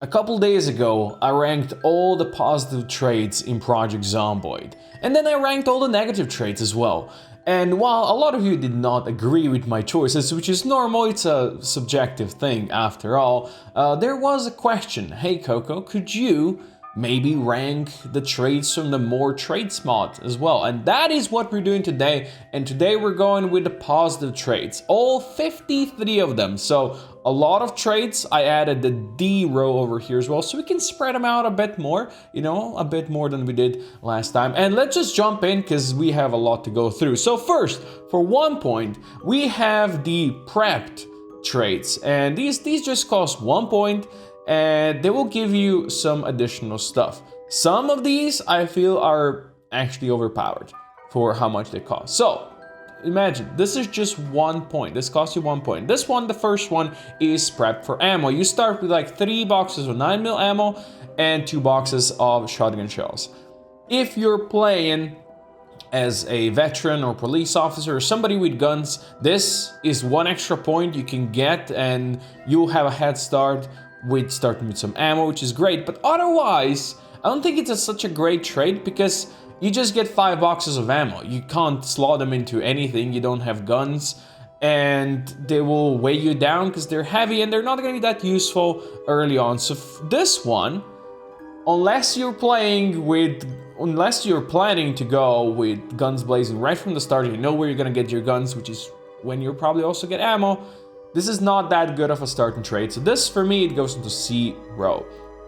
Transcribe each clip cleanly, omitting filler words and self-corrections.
A couple days ago, I ranked all the positive traits in Project Zomboid, and then I ranked all the negative traits as well. And while a lot of you did not agree with my choices, which is normal, it's a subjective thing after all, there was a question. Hey Coco, could you maybe rank the traits from the more traits mod as well? And that is what we're doing today. And today we're going with the positive traits, all 53 of them. So a lot of traits. I added the D row over here as well, so we can spread them out a bit more, a bit more than we did last time. And let's just jump in because we have a lot to go through. So first, for 1 point, we have the prepped traits, and these just cost 1 point, and they will give you some additional stuff. Some of these I feel are actually overpowered for how much they cost. So imagine, this is just 1 point. This costs you 1 point. This one, the first one, is prep for ammo. You start with like 3 boxes of 9mm ammo and 2 boxes of shotgun shells. If you're playing as a veteran or police officer or somebody with guns, this is 1 extra point you can get, and you'll have a head start with starting with some ammo, which is great. But otherwise, I don't think it's such a great trade because you just get 5 boxes of ammo. You can't slot them into anything. You don't have guns, and they will weigh you down because they're heavy and they're not going to be that useful early on. So this one, unless you're planning to go with guns blazing right from the start, you know where you're going to get your guns, which is when you'll probably also get ammo. This is not that good of a starting trade. So this, for me, it goes into C row.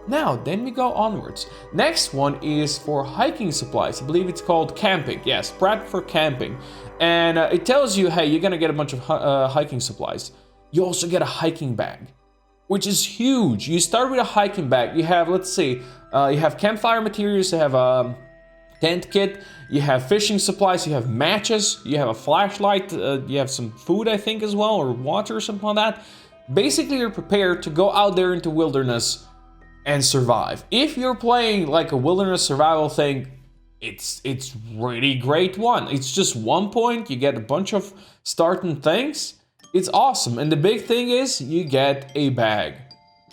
Now, then we go onwards. Next one is for hiking supplies. I believe it's called camping. Yes, prep for camping. And it tells you, hey, you're gonna get a bunch of hiking supplies. You also get a hiking bag, which is huge. You start with a hiking bag. You have, let's see, you have campfire materials, you have a tent kit, you have fishing supplies, you have matches, you have a flashlight, you have some food, I think, as well, or water or something like that. Basically, you're prepared to go out there into wilderness and survive. If you're playing like a wilderness survival thing, it's really great one. It's just 1 point, you get a bunch of starting things. It's awesome. And the big thing is you get a bag.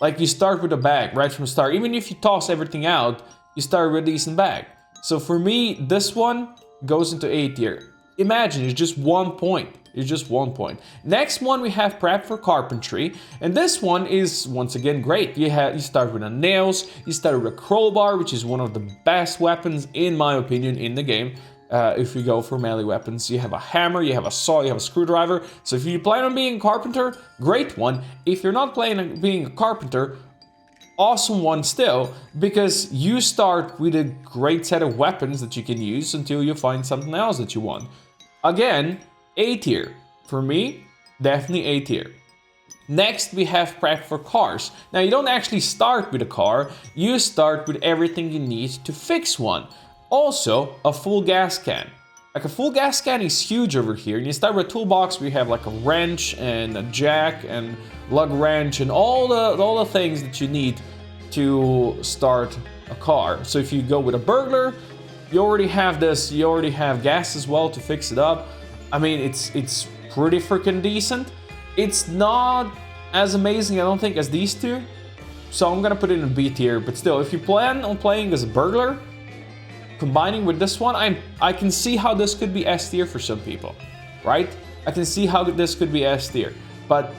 Like, you start with a bag right from the start. Even if you toss everything out, you start with a decent bag. So for me, this one goes into A tier. Imagine, it's just 1 point. It's just 1 point. Next one, we have prep for carpentry, and this one is once again great. You start with nails, you start with a crowbar, which is one of the best weapons in my opinion in the game. If you go for melee weapons, you have a hammer, you have a saw, you have a screwdriver. So if you plan on being a carpenter, great one. If you're not planning on being a carpenter, awesome one still, because you start with a great set of weapons that you can use until you find something else that you want. Again, A tier. For me, definitely A tier. Next, we have prep for cars. Now, you don't actually start with a car, you start with everything you need to fix one. Also, a full gas can. Like, a full gas can is huge over here. And you start with a toolbox where you have like a wrench and a jack and lug wrench and all the things that you need to start a car. So if you go with a burglar, you already have this, you already have gas as well to fix it up. I mean, it's pretty freaking decent. It's not as amazing, I don't think, as these two. So I'm gonna put it in B tier, but still, if you plan on playing as a burglar, combining with this one, I can see how this could be S tier for some people, right? I can see how this could be S tier. But,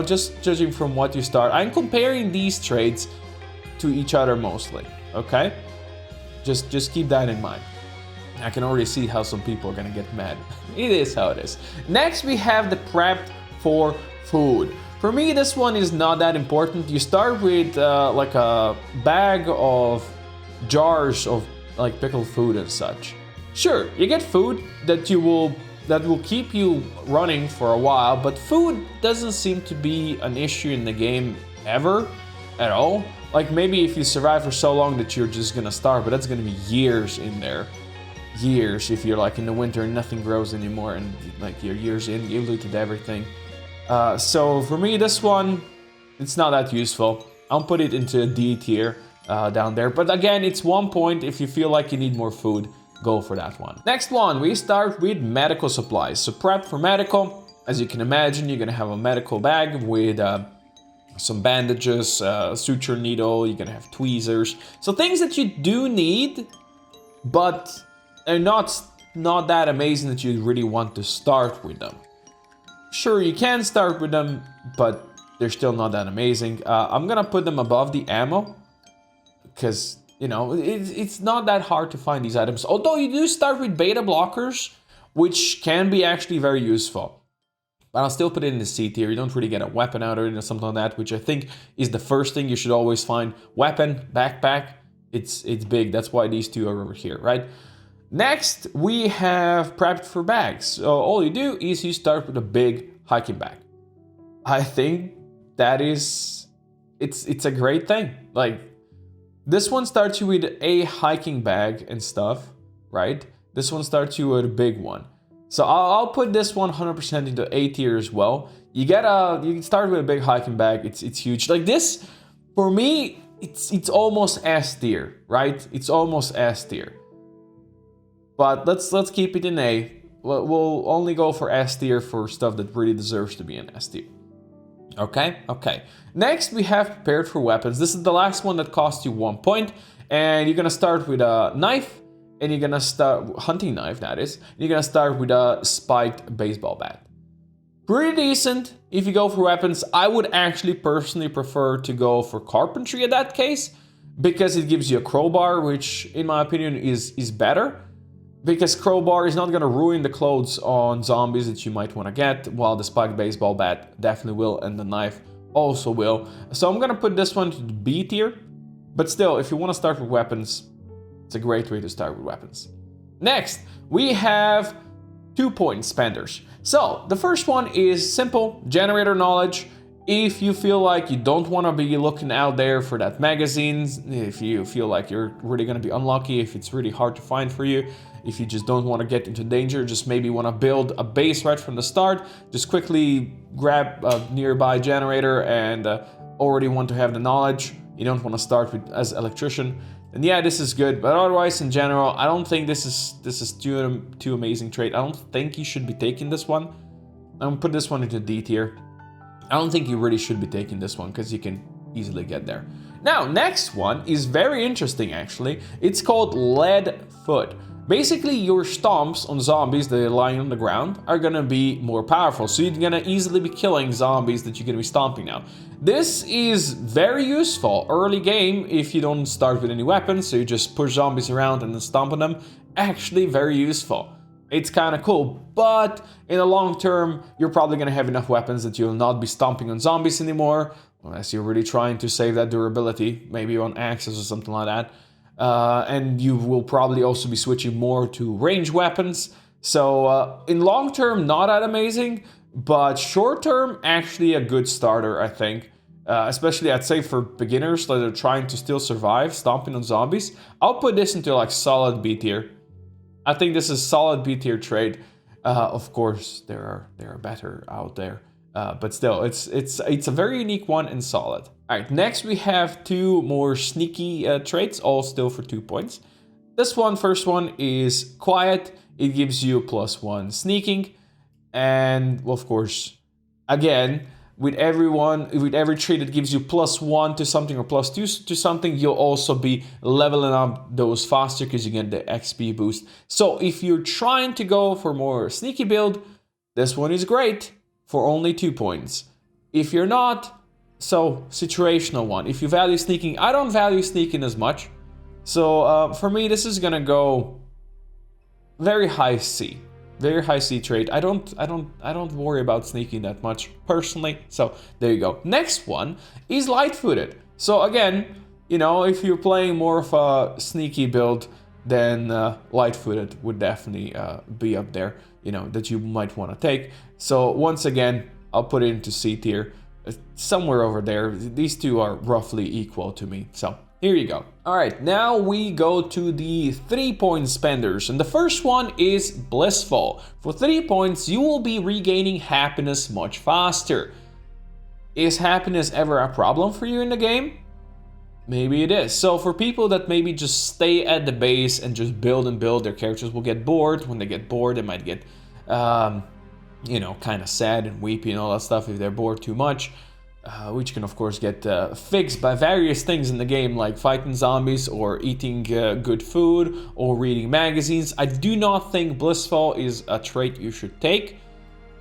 just judging from what you start, I'm comparing these traits to each other mostly, okay? Just keep that in mind. I can already see how some people are gonna get mad. It is how it is. Next, we have the prep for food. For me, this one is not that important. You start with like a bag of jars of like pickled food and such. Sure, you get food that will keep you running for a while, but food doesn't seem to be an issue in the game ever at all. Like, maybe if you survive for so long that you're just gonna starve, but that's gonna be years in there. Years, if you're like in the winter and nothing grows anymore and like you're years in, you looted everything. So for me, this one, it's not that useful. I'll put it into a D tier down there. But again, it's 1 point. If you feel like you need more food, go for that one. Next one, we start with medical supplies. So prep for medical. As you can imagine, you're gonna have a medical bag with some bandages, suture needle, you're gonna have tweezers. So things that you do need, but they're not that amazing that you really want to start with them. Sure, you can start with them, but they're still not that amazing. I'm gonna put them above the ammo, because, you know, it's not that hard to find these items. Although you do start with beta blockers, which can be actually very useful. But I'll still put it in the C tier. You don't really get a weapon out of it or something like that, which I think is the first thing you should always find. Weapon, backpack, it's big. That's why these two are over here, right? Next, we have prepped for bags. So all you do is you start with a big hiking bag. I think that is, it's a great thing. Like, this one starts you with a hiking bag and stuff, right? This one starts you with a big one. So I'll put this one 100% into A tier as well. You can start with a big hiking bag. It's huge. Like this, for me, it's almost S tier, right? It's almost S tier. But let's keep it in A. We'll only go for S tier for stuff that really deserves to be in S tier. Okay. Next, we have prepared for weapons. This is the last one that costs you 1 point, and you're gonna start with a knife. And you're gonna start, hunting knife that is, you're gonna start with a spiked baseball bat. Pretty decent if you go for weapons. I would actually personally prefer to go for carpentry in that case, because it gives you a crowbar, which in my opinion is better. Because crowbar is not gonna ruin the clothes on zombies that you might wanna get, while the spiked baseball bat definitely will, and the knife also will. So I'm gonna put this one to the B tier, but still, if you wanna start with weapons, it's a great way to start with weapons. Next, we have 2 point spenders. So the first one is simple, generator knowledge. If you feel like you don't want to be looking out there for that magazines, if you feel like you're really going to be unlucky, if it's really hard to find for you, if you just don't want to get into danger, just maybe want to build a base right from the start, just quickly grab a nearby generator and already want to have the knowledge. You don't want to start with as electrician. And yeah, this is good, but otherwise in general, I don't think this is too amazing trait. I don't think you should be taking this one. I'm gonna put this one into D tier. I don't think you really should be taking this one because you can easily get there. Now, next one is very interesting actually. It's called Lead Foot. Basically, your stomps on zombies that are lying on the ground are gonna be more powerful. So you're gonna easily be killing zombies that you're gonna be stomping now. This is very useful early game if you don't start with any weapons, so you just push zombies around and then stomp on them. Actually very useful. It's kind of cool, but in the long term, you're probably gonna have enough weapons that you'll not be stomping on zombies anymore, unless you're really trying to save that durability, maybe on axes or something like that. And you will probably also be switching more to range weapons. So in long term, not that amazing, but short term, actually a good starter, I think. Especially, I'd say for beginners that are trying to still survive, stomping on zombies. I'll put this into like solid B tier. I think this is solid B tier trade. Of course, there are better out there. But still, it's a very unique one and solid. All right, next we have 2 more sneaky traits, all still for 2 points. This one, first one is quiet. It gives you +1 sneaking. And well, of course, again, with every trait that gives you +1 to something or +2 to something, you'll also be leveling up those faster because you get the XP boost. So if you're trying to go for more sneaky build, this one is great for only 2 points. If you're not, so situational one. If you value sneaking, I don't value sneaking as much. So for me, this is gonna go very high C. Very high C trait. I don't worry about sneaking that much personally. So there you go. Next one is light-footed. So again, you know, if you're playing more of a sneaky build, then light-footed would definitely be up there, you know, that you might want to take. So once again, I'll put it into C tier, somewhere over there. These two are roughly equal to me. So here you go. All right, now we go to the 3-point spenders. And the first one is blissful. For 3 points, you will be regaining happiness much faster. Is happiness ever a problem for you in the game? Maybe it is. So for people that maybe just stay at the base and just build and build, their characters will get bored. When they get bored, they might get, you know, kind of sad and weepy and all that stuff if they're bored too much. which can of course get fixed by various things in the game, like fighting zombies or eating good food or reading magazines. I do not think blissful is a trait you should take.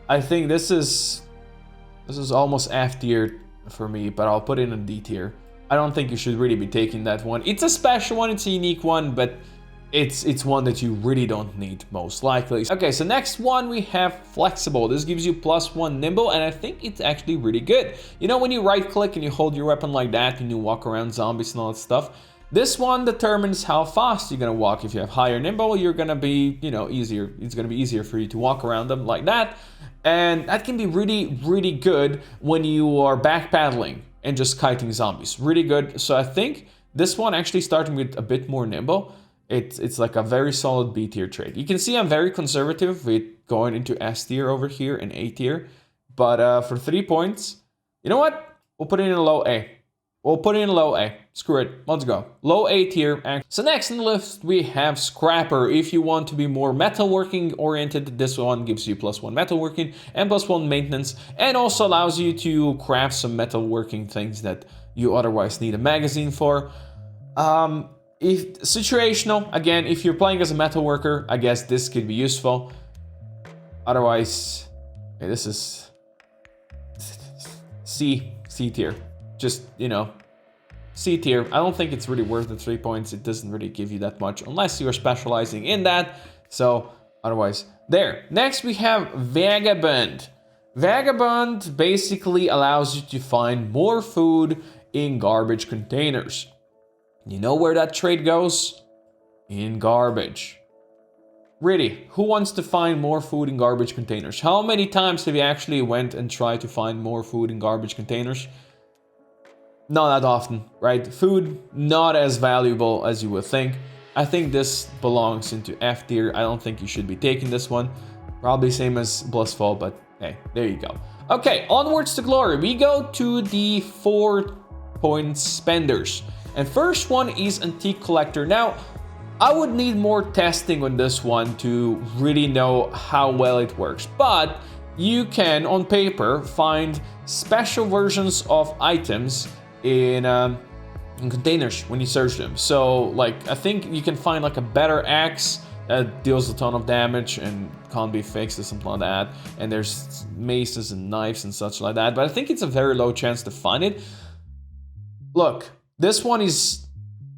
I think this is almost F tier for me, but I'll put it in D tier. I don't think you should really be taking that one. It's a special one, it's a unique one, but it's one that you really don't need, most likely. Okay, so next one we have flexible. This gives you +1 nimble, and I think it's actually really good. You know, when you right click and you hold your weapon like that and you walk around zombies and all that stuff, this one determines how fast you're gonna walk. If you have higher nimble, you're gonna be, you know, easier. It's gonna be easier for you to walk around them like that. And that can be really, really good when you are backpedaling and just kiting zombies. Really good. So I think this one, actually starting with a bit more nimble, it's like a very solid B tier trait. You can see I'm very conservative with going into S tier over here and A tier. But for 3 points, you know what? We'll put it in a low A. We'll put it in low A. Screw it. Let's go. Low A tier. So next on the list, we have Scrapper. If you want to be more metalworking oriented, this one gives you +1 metalworking and +1 maintenance, and also allows you to craft some metalworking things that you otherwise need a magazine for. If situational, again, if you're playing as a metalworker, I guess this could be useful. Otherwise, okay, this is C tier. Just, you know, C tier. I don't think it's really worth the 3 points. It doesn't really give you that much unless you're specializing in that. So otherwise, there. Next we have Vagabond. Vagabond basically allows you to find more food in garbage containers. You know where that trait goes? In garbage. Really, who wants to find more food in garbage containers? How many times have you actually went and tried to find more food in garbage containers? Not that often, right? Food, not as valuable as you would think. I think this belongs into F tier. I don't think you should be taking this one. Probably same as Blissful, but hey, there you go. Okay, onwards to glory. We go to the 4-point spenders. And first one is Antique Collector. Now, I would need more testing on this one to really know how well it works. But you can, on paper, find special versions of items in containers when you search them. So, like, I think you can find like a better axe that deals a ton of damage and can't be fixed or something like that. And there's maces and knives and such like that. But I think it's a very low chance to find it. Look, this one is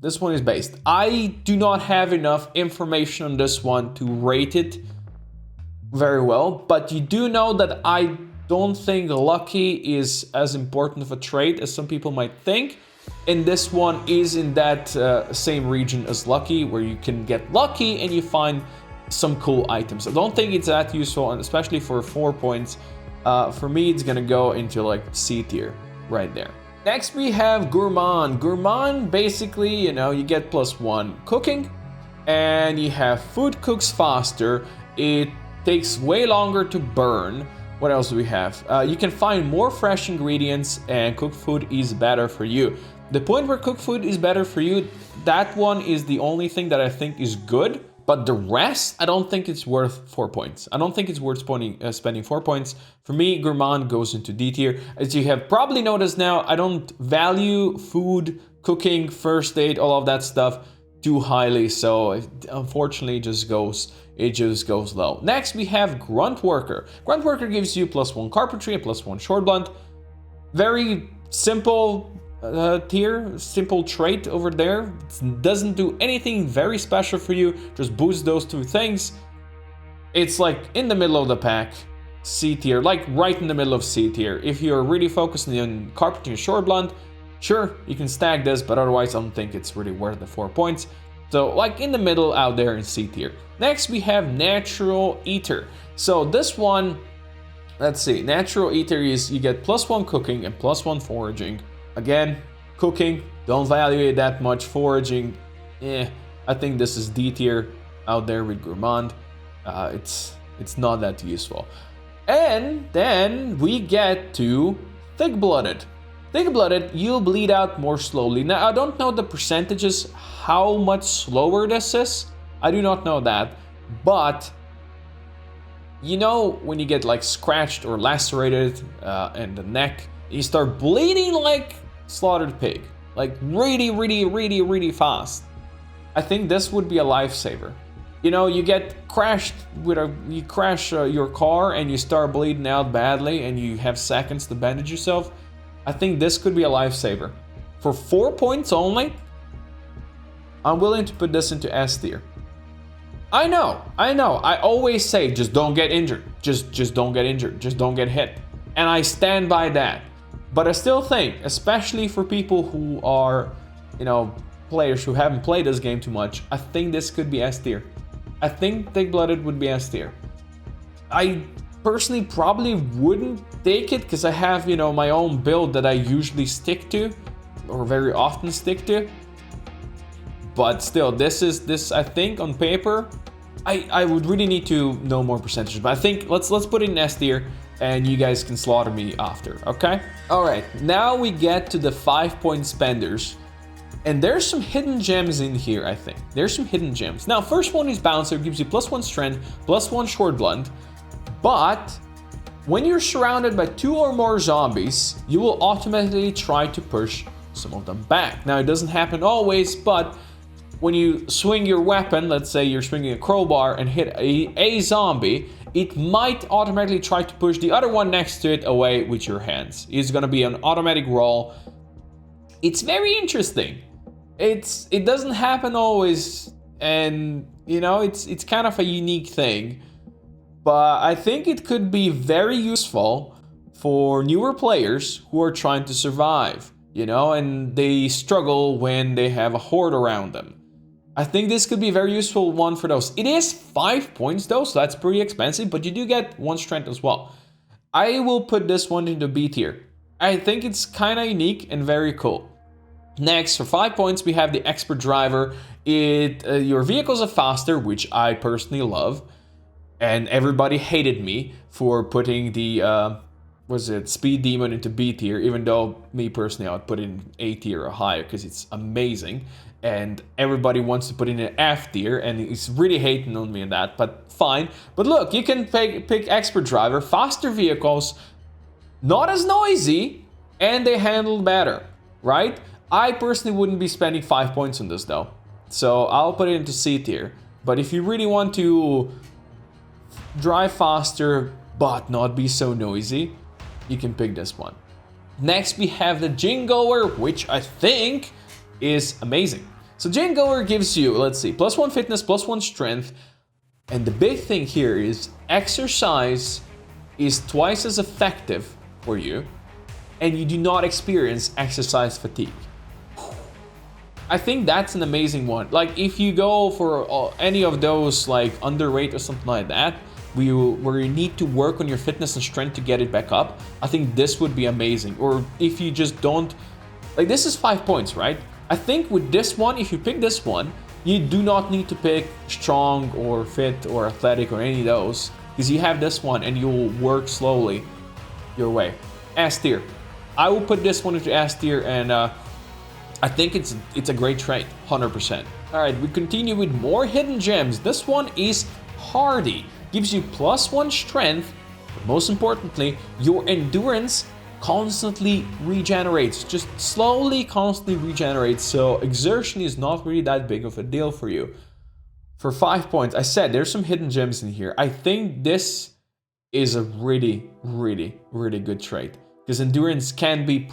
based. I do not have enough information on this one to rate it very well, but you do know that I don't think lucky is as important of a trait as some people might think. And this one is in that same region as lucky, where you can get lucky and you find some cool items. I don't think it's that useful, and especially for 4 points. For me, it's gonna go into like C tier right there. Next we have Gourmand. Gourmand, basically, you know, you get +1 cooking, and you have food cooks faster. It takes way longer to burn. What else do we have? You can find more fresh ingredients, and cooked food is better for you. The point where cooked food is better for you, that one is the only thing that I think is good. But the rest, I don't think it's worth 4 points. I don't think it's worth spending 4 points. For me, Gourmand goes into D tier. As you have probably noticed now, I don't value food, cooking, first aid, all of that stuff too highly. So unfortunately, it just goes low. Next, we have Grunt Worker. Grunt Worker gives you +1 carpentry and +1 short blunt. Very simple tier, simple trait over there. It doesn't do anything very special for you, just boost those 2 things. It's like in the middle of the pack, C tier, like right in the middle of C tier. If you're really focusing on carpentry and short blunt, sure, you can stack this, but otherwise I don't think it's really worth the 4 points. So like in the middle out there in C tier. Next we have Natural Eater. So this one, let's see, Natural Eater is you get +1 cooking and +1 foraging. Again, cooking, don't value it that much. Foraging, I think this is D tier out there with Gourmand. It's not that useful. And then we get to Thick-Blooded. Thick-Blooded, you'll bleed out more slowly. Now, I don't know the percentages, how much slower this is. I do not know that. But, you know, when you get like scratched or lacerated in the neck, You start bleeding like slaughtered pig. Like really, really, really, really fast. I think this would be a lifesaver. You know, you get crashed you crash your car and you start bleeding out badly and you have seconds to bandage yourself. I think this could be a lifesaver. For 4 points only, I'm willing to put this into S tier. I know. I always say just don't get injured. Just don't get injured. Just don't get hit. And I stand by that. But I still think, especially for people who are, you know, players who haven't played this game too much, I think this could be S tier. I think Thick-Blooded would be S tier. I personally probably wouldn't take it because I have, you know, my own build that I usually stick to or very often stick to. But still, this I think on paper, I would really need to know more percentages. But I think let's put it in S tier and you guys can slaughter me after, okay? All right, now we get to the 5-point spenders. And there's some hidden gems in here, I think. There's some hidden gems. Now, first one is Bouncer, gives you +1 strength, +1 short blunt. But when you're surrounded by 2 or more zombies, you will automatically try to push some of them back. Now, it doesn't happen always, but when you swing your weapon, let's say you're swinging a crowbar and hit a zombie, it might automatically try to push the other one next to it away with your hands. It's gonna be an automatic roll. It's very interesting. It doesn't happen always, and you know, it's kind of a unique thing. But I think it could be very useful for newer players who are trying to survive, you know, and they struggle when they have a horde around them. I think this could be a very useful one for those. It is 5 points though, so that's pretty expensive, but you do get 1 strength as well. I will put this one into B tier. I think it's kind of unique and very cool. Next, for 5 points, we have the Expert Driver. Your vehicles are faster, which I personally love. And everybody hated me for putting the, Speed Demon into B tier, even though me personally, I would put it in A tier or higher because it's amazing. And everybody wants to put it in F tier, and he's really hating on me on that, but fine. But look, you can pick Expert Driver, faster vehicles, not as noisy, and they handle better, right? I personally wouldn't be spending 5 points on this though. So I'll put it into C tier. But if you really want to drive faster but not be so noisy, you can pick this one. Next we have the Gin Goer, which I think is amazing. So Gin Goer gives you, let's see, +1 fitness, +1 strength. And the big thing here is exercise is twice as effective for you, and you do not experience exercise fatigue. I think that's an amazing one. Like if you go for any of those like underweight or something like that, where you need to work on your fitness and strength to get it back up, I think this would be amazing. Or if you just don't, like this is 5 points, right? I think with this one, if you pick this one, you do not need to pick strong or fit or athletic or any of those, because you have this one and you'll work slowly your way. S tier. I will put this one into S tier, and I think it's a great trait, 100%. All right, we continue with more hidden gems. This one is Hardy. Gives you +1 strength, but most importantly, your endurance constantly regenerates. Just slowly, constantly regenerates. So exertion is not really that big of a deal for you. For 5 points, I said there's some hidden gems in here. I think this is a really, really, really good trait, because endurance can be a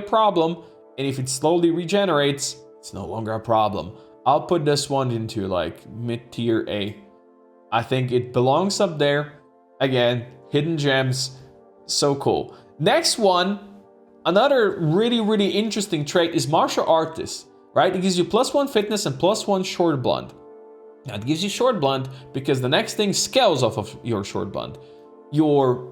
problem. And if it slowly regenerates, it's no longer a problem. I'll put this one into like mid-tier A. I think it belongs up there. Again, hidden gems, so cool. Next one, another really, really interesting trait is Martial Artist, right? It gives you +1 fitness and +1 short blunt. Now it gives you short blunt because the next thing scales off of your short blunt. Your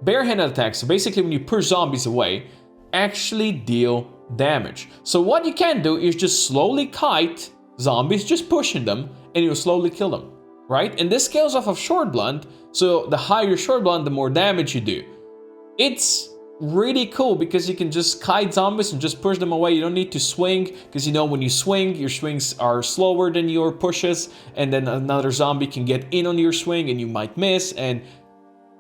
barehanded attacks, so basically when you push zombies away, actually deal damage. So what you can do is just slowly kite zombies, just pushing them, and you'll slowly kill them, right? And this scales off of short blunt, so the higher short blunt, the more damage you do. It's really cool because you can just kite zombies and just push them away. You don't need to swing, because you know when you swing, your swings are slower than your pushes, and then another zombie can get in on your swing and you might miss, and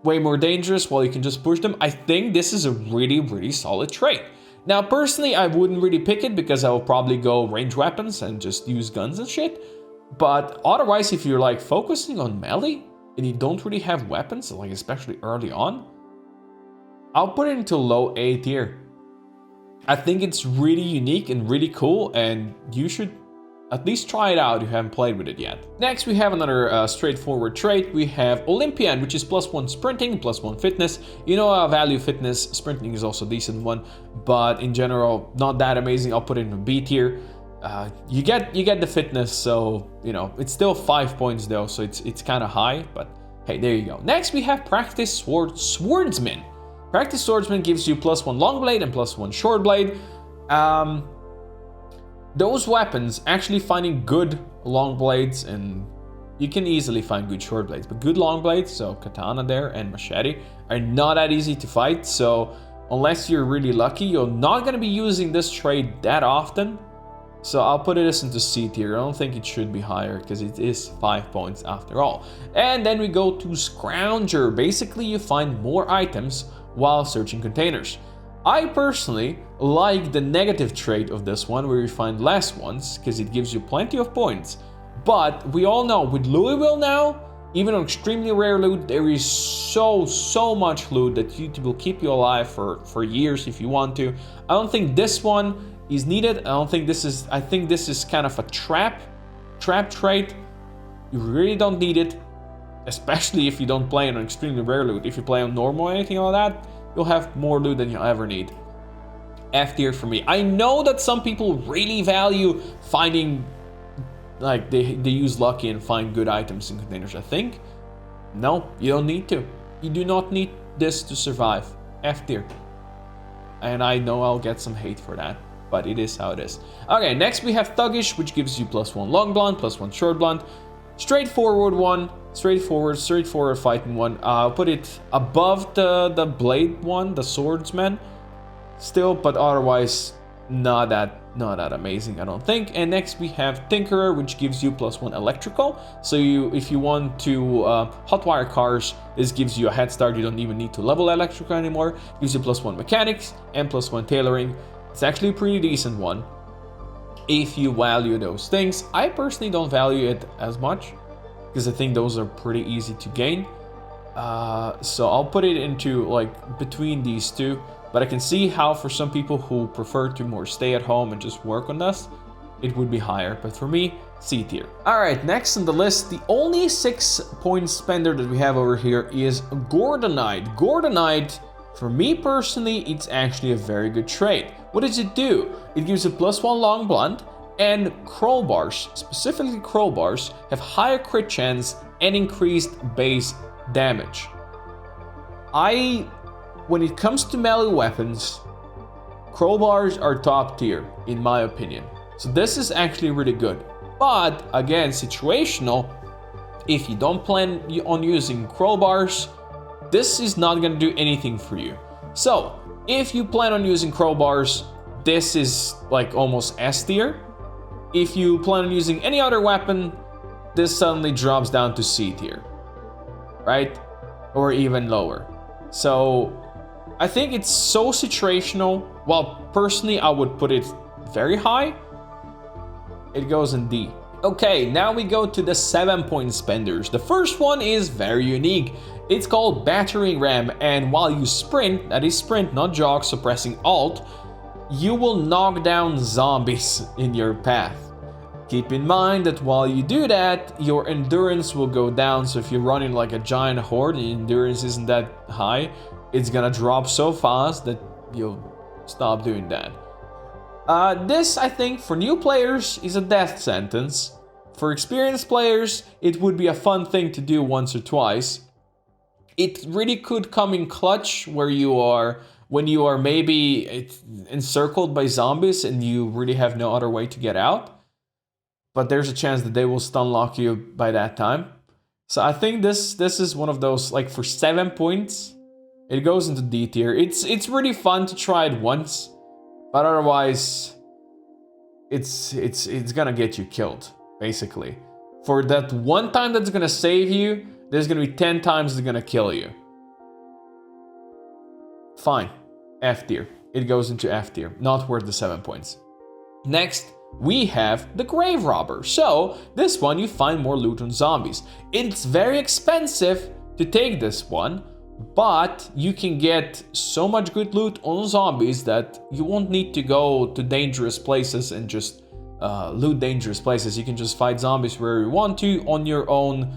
way more dangerous while you can just push them. I think this is a really, really solid trait. Now, personally, I wouldn't really pick it because I will probably go range weapons and just use guns and shit. But otherwise, if you're like focusing on melee and you don't really have weapons, like especially early on, I'll put it into low A tier. I think it's really unique and really cool, and you should at least try it out if you haven't played with it yet. Next, we have another straightforward trait. We have Olympian, which is +1 sprinting, +1 fitness. You know, I value fitness. Sprinting is also a decent one, but in general, not that amazing. I'll put it in a B tier. You get the fitness, so you know it's still 5 points though, so it's kind of high. But hey, there you go. Next, we have Practice Swordsman. Practice Swordsman gives you +1 long blade and +1 short blade. Those weapons, actually finding good long blades, and you can easily find good short blades, but good long blades, so katana there and machete, are not that easy to fight. So unless you're really lucky, you're not going to be using this trait that often. So I'll put this into C tier. I don't think it should be higher because it is 5 points after all. And then we go to Scrounger. Basically, you find more items while searching containers. I personally like the negative trait of this one, where you find less ones, because it gives you plenty of points. But we all know with Louisville now, even on extremely rare loot, there is so much loot that will keep you alive for years if you want to. I don't think this one is needed. I think this is kind of a trap trait. You really don't need it, especially if you don't play on extremely rare loot. If you play on normal or anything like that, you'll have more loot than you'll ever need. F tier for me. I know that some people really value finding, like they use lucky and find good items in containers. I think, no, you don't need to. You do not need this to survive. F tier. And I know I'll get some hate for that, but it is how it is. Okay, next we have Thuggish, which gives you +1 long blunt, +1 short blunt. Straightforward one. Straightforward fighting one. I'll put it above the blade one, the swordsman, still, but otherwise not that amazing, I don't think. And next we have Tinkerer, which gives you +1 electrical. So if you want to hotwire cars, this gives you a head start. You don't even need to level electrical anymore. Gives you +1 mechanics and +1 tailoring. It's actually a pretty decent one if you value those things. I personally don't value it as much, because I think those are pretty easy to gain. So I'll put it into like between these two, but I can see how for some people who prefer to more stay at home and just work on this, it would be higher. But for me, C tier. All right, next on the list, the only 6 point spender that we have over here is Gordonite. Gordonite, for me personally, it's actually a very good trait. What does it do? It gives a +1 long blunt, and crowbars, specifically crowbars, have higher crit chance and increased base damage. When it comes to melee weapons, crowbars are top tier, in my opinion. So this is actually really good. But again, situational, if you don't plan on using crowbars, this is not gonna do anything for you. So if you plan on using crowbars, this is like almost S tier. If you plan on using any other weapon, this suddenly drops down to C tier, right? Or even lower. So I think it's so situational. Well, personally, I would put it very high. It goes in D. Okay, now we go to the 7 point spenders. The first one is very unique. It's called Battering Ram, and while you sprint, that is sprint, not jog, so pressing Alt, you will knock down zombies in your path. Keep in mind that while you do that, your endurance will go down. So if you're running like a giant horde and your endurance isn't that high, it's gonna drop so fast that you'll stop doing that. This, I think, for new players is a death sentence. For experienced players, it would be a fun thing to do once or twice. It really could come in clutch when you are maybe encircled by zombies and you really have no other way to get out. But there's a chance that they will stun lock you by that time. So I think this is one of those, like, for 7 points, it goes into D tier. It's really fun to try it once, but otherwise it's gonna get you killed, basically. For that one time that's gonna save you, there's gonna be 10 times it's gonna kill you. fine. F tier. It goes into F tier. Not worth the 7 points. Next, we have the Grave Robber. So, this one you find more loot on zombies. It's very expensive to take this one, but you can get so much good loot on zombies that you won't need to go to dangerous places and just loot dangerous places. You can just fight zombies wherever you want to on your own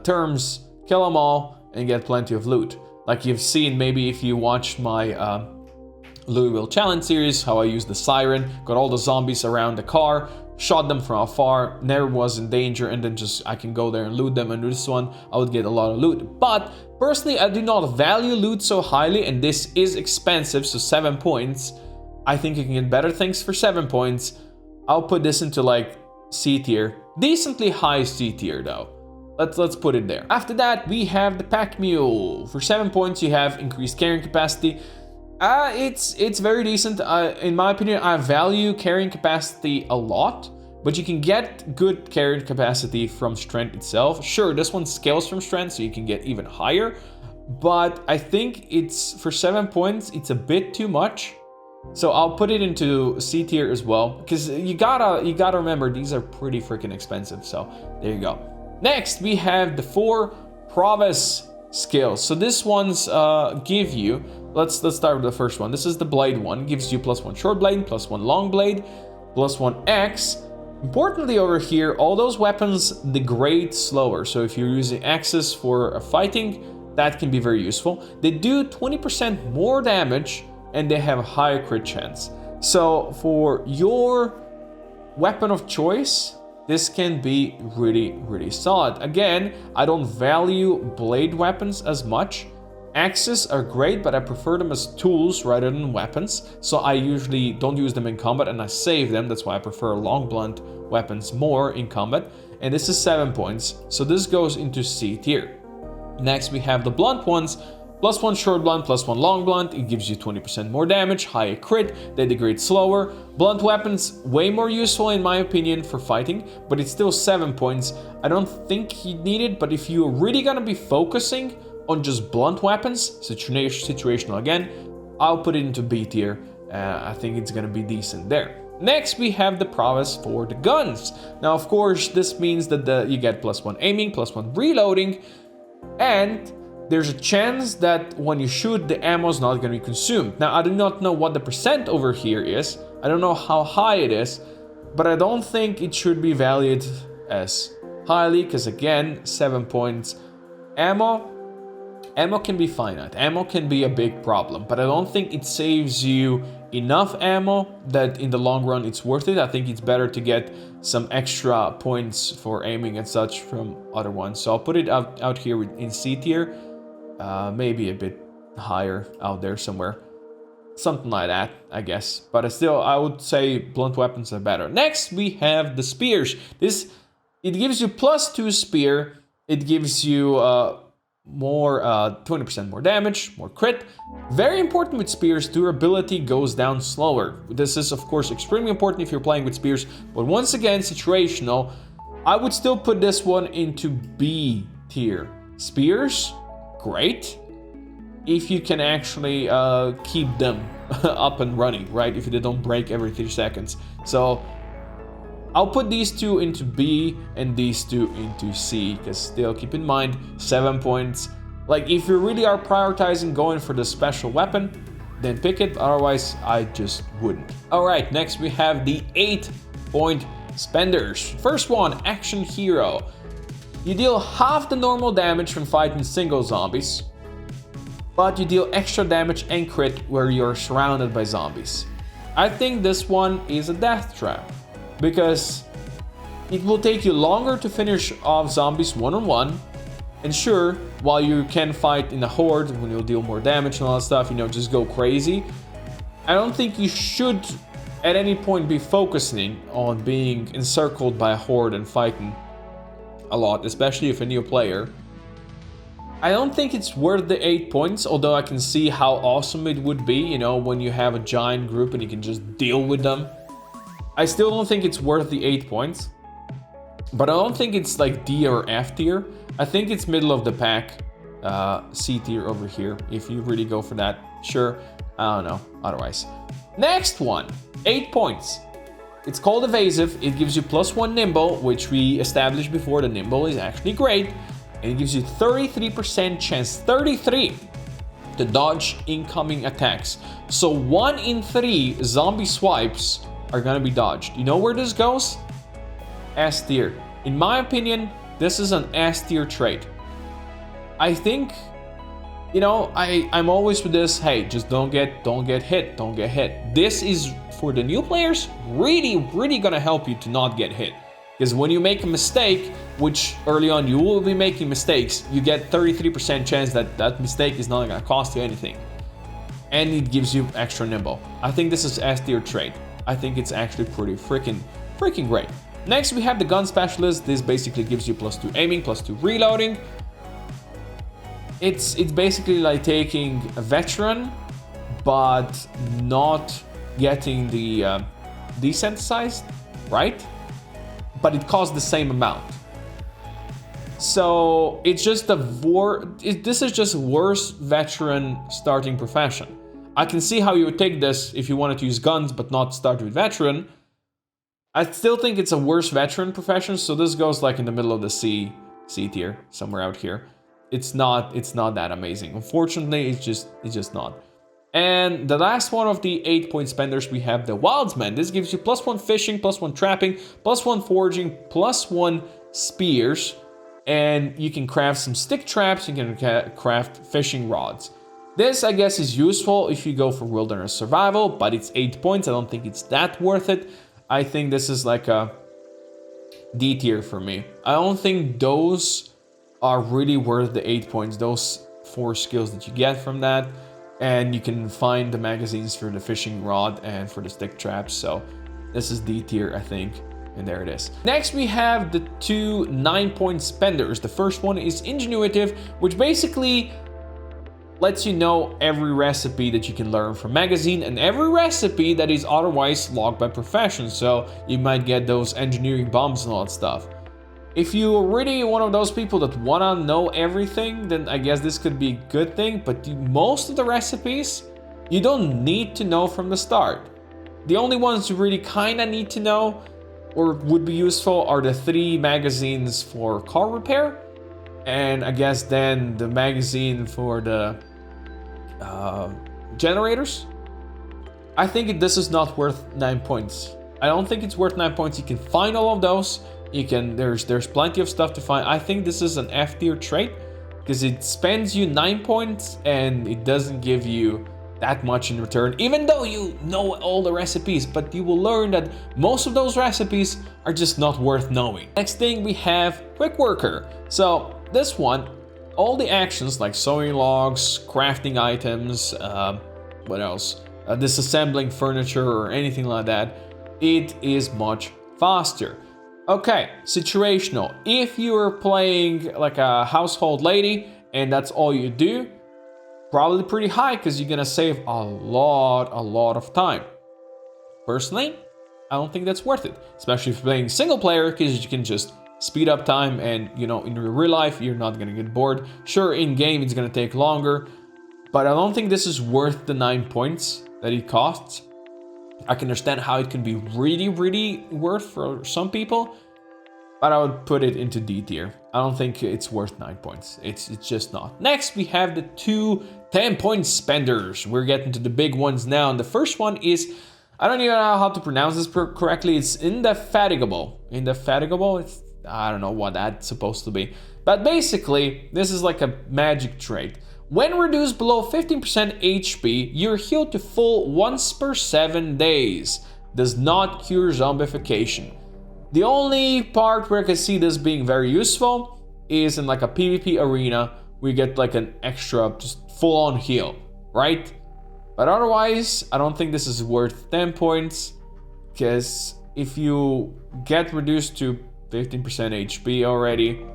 terms, kill them all, and get plenty of loot. Like you've seen maybe if you watched my Louisville Challenge series, how I used the siren, got all the zombies around the car, shot them from afar, never was in danger, and then just I can go there and loot them. And this one, I would get a lot of loot. But personally, I do not value loot so highly, and this is expensive, so 7 points. I think you can get better things for 7 points. I'll put this into like C tier, decently high C tier though. Let's put it there. After that, we have the Pack Mule. For 7 points, you have increased carrying capacity. It's very decent. In my opinion, I value carrying capacity a lot, but you can get good carrying capacity from strength itself. Sure, this one scales from strength, so you can get even higher, but I think it's for 7 points, it's a bit too much. So I'll put it into C tier as well, because you gotta remember these are pretty freaking expensive. So there you go. Next, we have the 4 Prowess skills. So this one's give you. Let's start with the first one. This is the blade one. It gives you +1 short blade, +1 long blade, +1 axe. Importantly over here, all those weapons degrade slower. So if you're using axes for fighting, that can be very useful. They do 20% more damage and they have a higher crit chance. So for your weapon of choice, this can be really, really solid. Again, I don't value blade weapons as much. Axes are great, but I prefer them as tools rather than weapons. So I usually don't use them in combat and I save them. That's why I prefer long blunt weapons more in combat. And this is 7 points. So this goes into C tier. Next, we have the blunt ones. +1 short blunt, +1 long blunt. It gives you 20% more damage, higher crit, they degrade slower. Blunt weapons, way more useful in my opinion for fighting, but it's still 7 points. I don't think you need it, but if you're really gonna be focusing on just blunt weapons, situational again, I'll put it into B tier. I think it's gonna be decent there. Next, we have the prowess for the guns. Now, of course, this means that you get +1 aiming, +1 reloading, and there's a chance that when you shoot, the ammo is not going to be consumed. Now, I do not know what the percent over here is. I don't know how high it is, but I don't think it should be valued as highly, because again, 7 points. Ammo can be finite. Ammo can be a big problem, but I don't think it saves you enough ammo that in the long run it's worth it. I think it's better to get some extra points for aiming and such from other ones. So I'll put it out here in C tier. Maybe a bit higher out there somewhere. Something like that, I guess. But still, I would say blunt weapons are better. Next, we have the spears. It gives you +2 spear. It gives you more 20% more damage, more crit. Very important with spears, durability goes down slower. This is, of course, extremely important if you're playing with spears. But once again, situational. I would still put this one into B tier. Spears, great if you can actually keep them up and running, right? If they don't break every 3 seconds. So I'll put these 2 into B and these 2 into C, because still keep in mind 7 points. Like if you really are prioritizing going for the special weapon, then pick it. Otherwise, I just wouldn't. All right, next we have the 8-point spenders. First one, Action Hero. You deal half the normal damage from fighting single zombies, but you deal extra damage and crit where you're surrounded by zombies. I think this one is a death trap, because it will take you longer to finish off zombies one-on-one. And sure, while you can fight in a horde, when you'll deal more damage and all that stuff, just go crazy. I don't think you should at any point be focusing on being encircled by a horde and fighting a lot, especially if a new player. I don't think it's worth the 8 points, although I can see how awesome it would be, when you have a giant group and you can just deal with them. I still don't think it's worth the 8 points, but I don't think it's like D or F tier. I think it's middle of the pack, C tier over here, if you really go for that. Sure, I don't know, otherwise. Next one, 8 points. It's called evasive. It gives you +1 nimble, which we established before. The nimble is actually great. And it gives you 33% chance, 33, to dodge incoming attacks. So 1 in 3 zombie swipes are gonna be dodged. You know where this goes? S tier. In my opinion, this is an S tier trait. I think, you know, I'm always with this, hey, just don't get hit. This is, for the new players, really gonna help you to not get hit. Because when you make a mistake, which early on you will be making mistakes, you get 33% chance that that mistake is not gonna cost you anything. And it gives you extra nimble. I think this is S tier trait. I think it's actually pretty freaking great. Next, we have the gun specialist. This basically gives you +2 aiming, +2 reloading. It's basically like taking a veteran, but not getting the desensitized, right? But it costs the same amount. So it's just this is just worse veteran starting profession. I can see how you would take this if you wanted to use guns but not start with veteran. I still think it's a worse veteran profession, so this goes like in the middle of the C tier, somewhere out here. It's not that amazing. Unfortunately, it's just not. And the last one of the 8-point spenders, we have the Wildsman. This gives you +1 fishing, +1 trapping, +1 foraging, +1 spears, and you can craft some stick traps, you can craft fishing rods. This, I guess, is useful if you go for wilderness survival, but it's 8 points. I don't think it's that worth it. I think this is like a D tier for me. I don't think those are really worth the 8 points, those 4 skills that you get from that. And you can find the magazines for the fishing rod and for the stick traps. So this is D tier, I think. And there it is. Next, we have the 2 9-point spenders. The first one is Ingenuitive, which basically lets you know every recipe that you can learn from magazine and every recipe that is otherwise logged by profession. So you might get those engineering bombs and all that stuff. If you're really one of those people that wanna know everything, then I guess this could be a good thing, but most of the recipes, you don't need to know from the start. The only ones you really kinda need to know or would be useful are the 3 magazines for car repair, and I guess then the magazine for the generators. I think this is not worth 9 points. I don't think it's worth 9 points. You can find all of those. You can, there's plenty of stuff to find. I think this is an F tier trait because it spends you 9 points and it doesn't give you that much in return, even though you know all the recipes, but you will learn that most of those recipes are just not worth knowing. Next thing, we have Quick Worker. So this one, all the actions like sewing logs, crafting items, what else? Disassembling furniture or anything like that, it is much faster. Okay, situational. If you're playing like a household lady and that's all you do, probably pretty high because you're gonna save a lot of time. Personally, I don't think that's worth it, especially if you're playing single player, because you can just speed up time and, you know, in real life, you're not gonna get bored. Sure, in game, it's gonna take longer, but I don't think this is worth the 9 points that it costs. I can understand how it can be really worth for some people, but I would put it into D tier. I don't think it's worth 9 points. It's just not. Next, we have the 2 10-point spenders. We're getting to the big ones now. And the first one is, I don't even know how to pronounce this correctly. It's Indefatigable. Indefatigable? I don't know what that's supposed to be. But basically, this is like a magic trait. When reduced below 15% HP, you're healed to full once per 7 days. Does not cure zombification. The only part where I can see this being very useful is in like a PvP arena. We get like an extra, just full-on heal, right? But otherwise, I don't think this is worth 10 points, because if you get reduced to 15% HP already,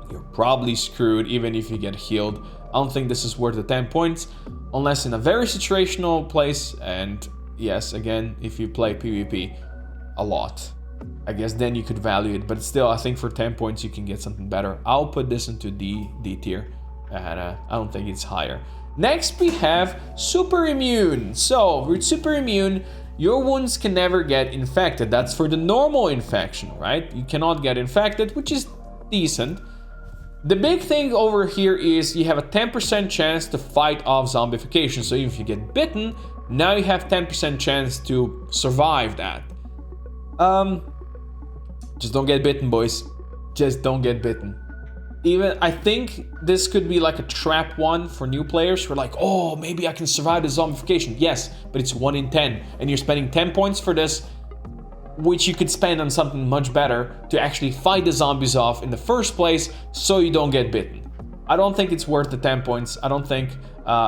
you're probably screwed even if you get healed. I don't think this is worth the 10 points, unless in a very situational place, and yes, again, if you play PvP a lot. I guess then you could value it, but still, I think for 10 points you can get something better. I'll put this into D tier, and I don't think it's higher. Next, we have super immune. So with super immune, your wounds can never get infected. That's for the normal infection, right? You cannot get infected, which is decent. The big thing over here is you have a 10% chance to fight off zombification. So if you get bitten, now you have 10% chance to survive that. Just don't get bitten, boys. Just don't get bitten. Even I think this could be like a trap one for new players who are like, oh, maybe I can survive the zombification. Yes, but it's 1 in 10, and you're spending 10 points for this, which you could spend on something much better to actually fight the zombies off in the first place so you don't get bitten. I don't think it's worth the 10 points. I don't think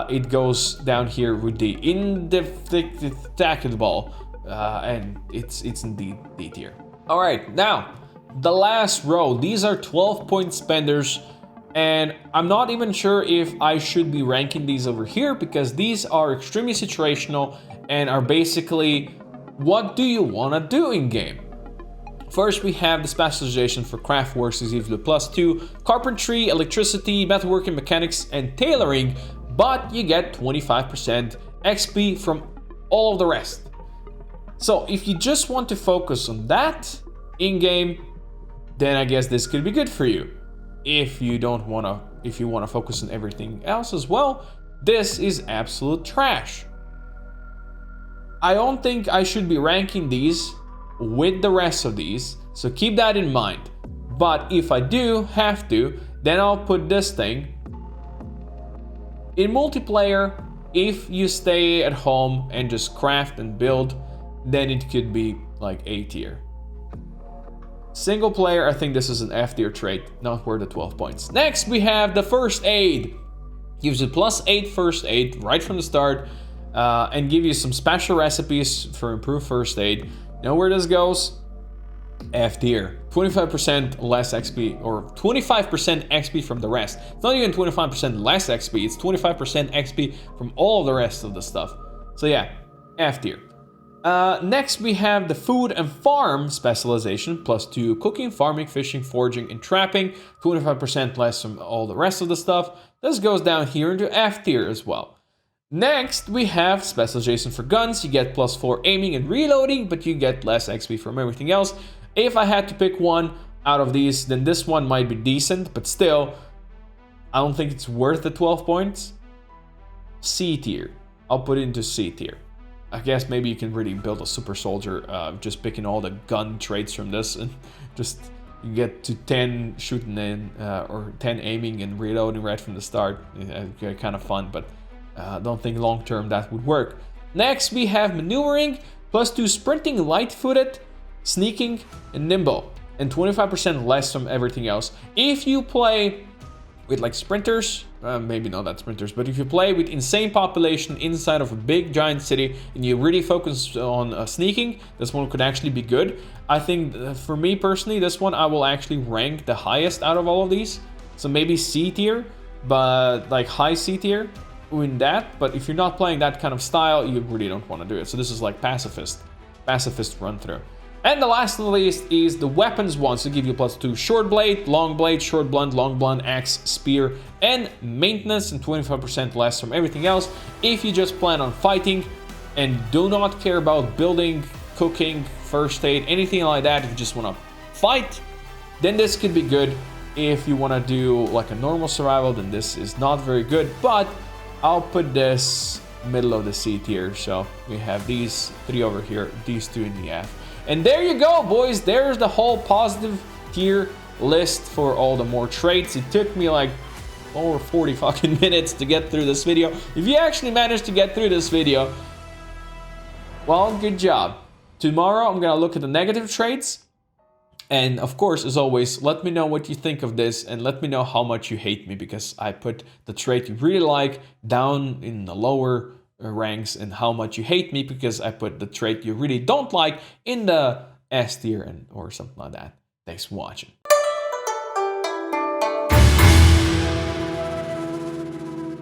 it goes down here with the indefatigable, and it's indeed D tier. All right, now the last row. These are 12-point spenders, and I'm not even sure if I should be ranking these over here because these are extremely situational and are basically what do you want to do in game. First, we have the specialization for craft works is gives you +2, carpentry, electricity, metalworking, mechanics, and tailoring, but you get 25% XP from all of the rest. So if you just want to focus on that in game, then I guess this could be good for you. If you want to focus on everything else as well, this is absolute trash. I don't think I should be ranking these with the rest of these, so keep that in mind. But if I do have to, then I'll put this thing in multiplayer. If you stay at home and just craft and build, then it could be like A tier. Single player, I think this is an F tier trait, not worth the 12 points. Next, we have the first aid. Gives you +8 first aid right from the start, and give you some special recipes for improved first aid. Know where this goes? F tier. 25% less XP, or 25% XP from the rest. It's not even 25% less XP, it's 25% XP from all the rest of the stuff. So yeah, F tier. Next, we have the food and farm specialization, +2 cooking, farming, fishing, foraging, and trapping, 25% less from all the rest of the stuff. This goes down here into F tier as well. Next, we have specialization for guns. You get +4 aiming and reloading, but you get less XP from everything else. If I had to pick one out of these, then this one might be decent, but still, I don't think it's worth the 12 points. C tier. I'll put it into C tier. I guess maybe you can really build a super soldier just picking all the gun traits from this, and just you get to 10 shooting in or 10 aiming and reloading right from the start. Kind of fun, but I don't think long term that would work. Next, we have maneuvering, +2 sprinting, light-footed, sneaking, and nimble, and 25% less from everything else. If you play with like sprinters, maybe not that sprinters, but if you play with insane population inside of a big giant city and you really focus on sneaking, this one could actually be good. I think for me personally, this one I will actually rank the highest out of all of these. So maybe C tier, but like high C tier in that. But if you're not playing that kind of style, you really don't want to do it. So this is like pacifist run through. And the last on the list is the weapons one. So give you +2 short blade, short blunt, axe, spear, and maintenance, and 25% less from everything else. If you just plan on fighting and do not care about building, cooking, first aid, anything like that, if you just want to fight, then this could be good. If you want to do like a normal survival, then this is not very good, but I'll put this middle of the C tier. So we have these 3 over here, these 2 in the F. And there you go, boys. There's the whole positive tier list for all the more traits. It took me like over 40 fucking minutes to get through this video. If you actually managed to get through this video, well, good job. Tomorrow, I'm gonna look at the negative traits. And of course, as always, let me know what you think of this and let me know how much you hate me, because I put the trait you really like down in the lower ranks and how much you hate me because I put the trait you really don't like in the S tier or something like that. Thanks for watching.